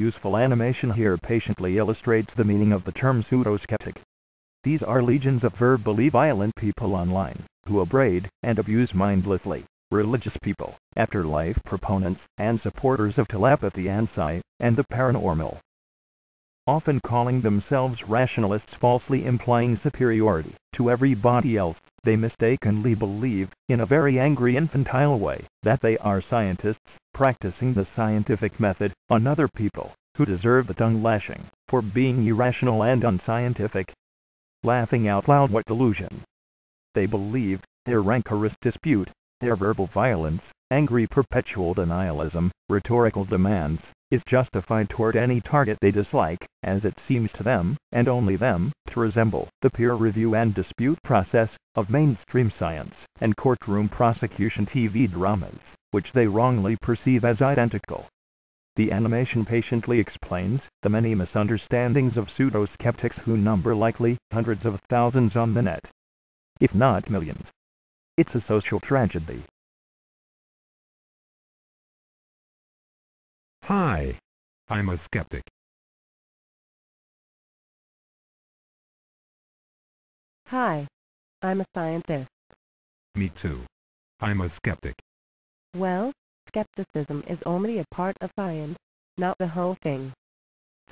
Useful animation here patiently illustrates the meaning of the term pseudoskeptic. These are legions of verbally violent people online, who upbraid and abuse mindlessly religious people, afterlife proponents, and supporters of telepathy and psi, and the paranormal. Often calling themselves rationalists, falsely implying superiority to everybody else, they mistakenly believe, in a very angry infantile way, that they are scientists, practicing the scientific method on other people, who deserve the tongue lashing, for being irrational and unscientific. Laughing out loud, what delusion! They believe their rancorous dispute, their verbal violence, angry perpetual denialism, rhetorical demands, is justified toward any target they dislike, as it seems to them, and only them, to resemble the peer review and dispute process of mainstream science and courtroom prosecution TV dramas, which they wrongly perceive as identical. The animation patiently explains the many misunderstandings of pseudo-skeptics who number likely hundreds of thousands on the net, if not millions. It's a social tragedy. Hi, I'm a skeptic. Hi, I'm a scientist. Me too. I'm a skeptic. Well, skepticism is only a part of science, not the whole thing.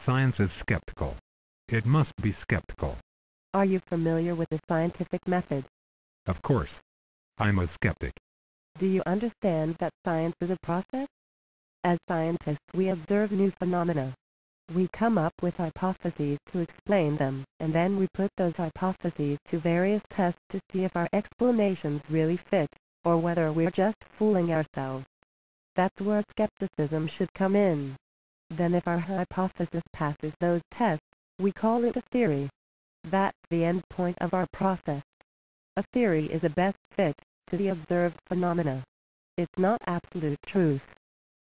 Science is skeptical. It must be skeptical. Are you familiar with the scientific method? Of course. I'm a skeptic. Do you understand that science is a process? As scientists, we observe new phenomena. We come up with hypotheses to explain them, and then we put those hypotheses to various tests to see if our explanations really fit, or whether we're just fooling ourselves. That's where skepticism should come in. Then if our hypothesis passes those tests, we call it a theory. That's the end point of our process. A theory is a best fit to the observed phenomena. It's not absolute truth.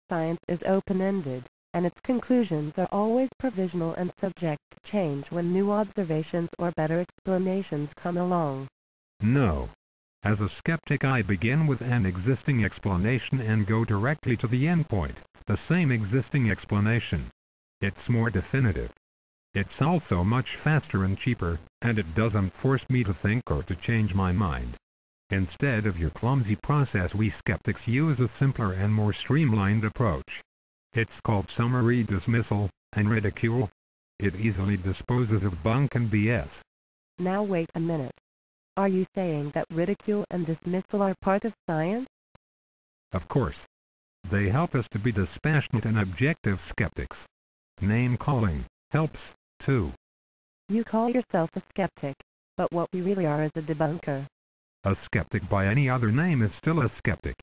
Science is open-ended, and its conclusions are always provisional and subject to change when new observations or better explanations come along. No. As a skeptic, I begin with an existing explanation and go directly to the endpoint, the same existing explanation. It's more definitive. It's also much faster and cheaper, and it doesn't force me to think or to change my mind. Instead of your clumsy process, we skeptics use a simpler and more streamlined approach. It's called summary dismissal and ridicule. It easily disposes of bunk and BS. Now wait a minute. Are you saying that ridicule and dismissal are part of science? Of course. They help us to be dispassionate and objective skeptics. Name-calling helps, too. You call yourself a skeptic, but what we really are is a debunker. A skeptic by any other name is still a skeptic.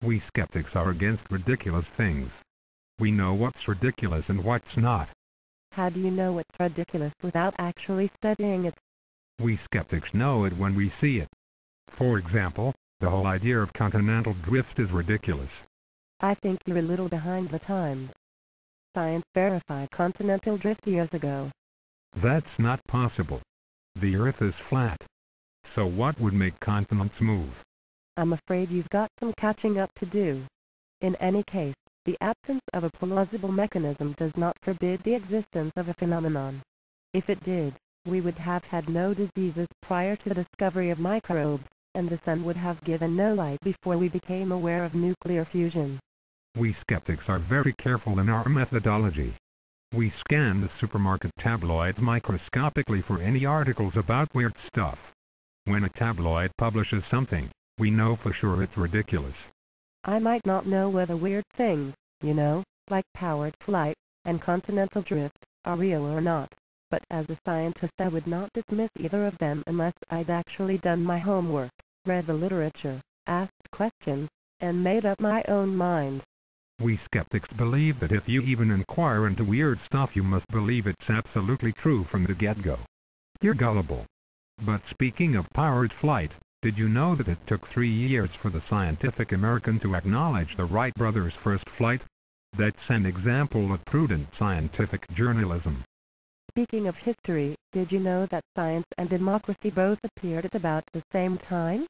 We skeptics are against ridiculous things. We know what's ridiculous and what's not. How do you know what's ridiculous without actually studying it? We skeptics know it when we see it. For example, the whole idea of continental drift is ridiculous. I think you're a little behind the times. Science verified continental drift years ago. That's not possible. The Earth is flat. So what would make continents move? I'm afraid you've got some catching up to do. In any case, the absence of a plausible mechanism does not forbid the existence of a phenomenon. If it did, we would have had no diseases prior to the discovery of microbes, and the sun would have given no light before we became aware of nuclear fusion. We skeptics are very careful in our methodology. We scan the supermarket tabloids microscopically for any articles about weird stuff. When a tabloid publishes something, we know for sure it's ridiculous. I might not know whether weird things, like powered flight and continental drift, are real or not, but as a scientist I would not dismiss either of them unless I'd actually done my homework, read the literature, asked questions, and made up my own mind. We skeptics believe that if you even inquire into weird stuff, you must believe it's absolutely true from the get-go. You're gullible. But speaking of powered flight, did you know that it took 3 years for the Scientific American to acknowledge the Wright brothers' first flight? That's an example of prudent scientific journalism. Speaking of history, did you know that science and democracy both appeared at about the same time?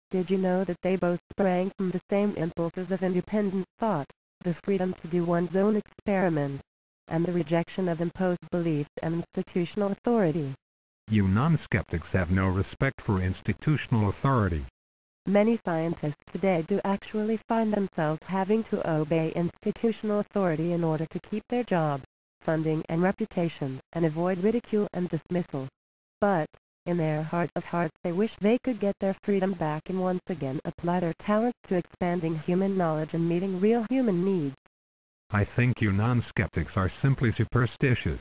Did you know that they both sprang from the same impulses of independent thought, the freedom to do one's own experiments? and the rejection of imposed beliefs and institutional authority. You non-skeptics have no respect for institutional authority. Many scientists today do actually find themselves having to obey institutional authority in order to keep their job, funding and reputation, and avoid ridicule and dismissal. But, in their heart of hearts they wish they could get their freedom back and once again apply their talents to expanding human knowledge and meeting real human needs. I think you non-skeptics are simply superstitious.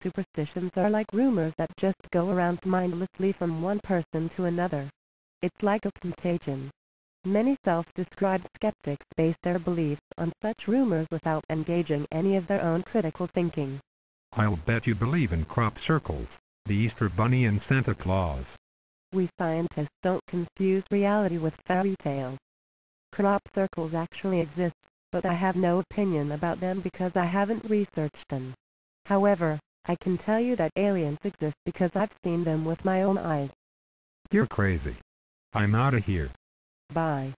Superstitions are like rumors that just go around mindlessly from one person to another. It's like a contagion. Many self-described skeptics base their beliefs on such rumors without engaging any of their own critical thinking. I'll bet you believe in crop circles, the Easter Bunny and Santa Claus. We scientists don't confuse reality with fairy tales. Crop circles actually exist, but I have no opinion about them because I haven't researched them. However, I can tell you that aliens exist because I've seen them with my own eyes. You're crazy. I'm outta here. Bye.